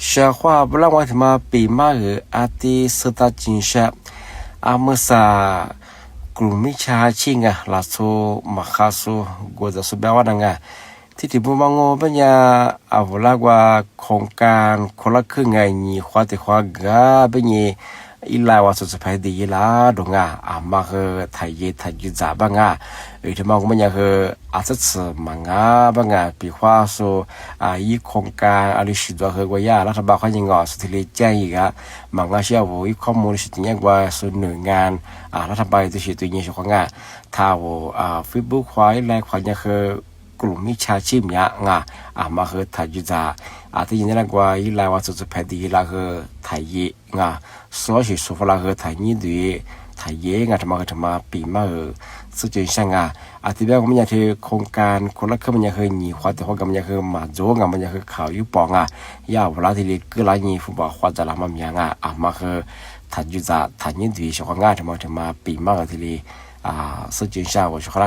小话不让我他妈比马尔阿的四大金山，阿么啥古米查清啊，拉苏马哈苏国家苏标那个。ที่ที่บุมังโง่ปัญญาอาวุลากว่าโครงการคนละครึ่งไงนี่ขวาแต่ขวากาเป็นยี่อีลาวาสุดสุดท้ายดีละดงอ่ะมาคือไทยไทยยุจ่าบ้างที่มองปัญญาคืออาจจะสมังบ้างปีขวาสูอีโครงการอะไรสิตัวคือว่ารัฐบาลเขายังสุดที่แจ้งอีกมังเชื่อว่าอีข้อมูลสิทธิ์ยังว่าส่วนหน่วยงานรัฐบาลตัวสิตัวนี้สิของถ้าว่าฟิบุควายแรงควายยังคือกลุ่มมิชาชีพเนี่ยมาคือไทยยุจ่าที่ยินดีกว่าอีลาวาสุดสุดท้ายดีละคือไทย所以说服了和台你对台耶他妈比嘛是真相这边我们也去空间คนละคือมันยังคือหนีขวาแต่ว่ามันยังคือมาโจมันยังคือข่าวอยู่ปองยาวเวลาที่ก็หลายหนีฟุตบอลขวาจะละมันยังมาคือทันยุจ่าทันยินดีชอบงาทำมาปีมาที่是真相我说了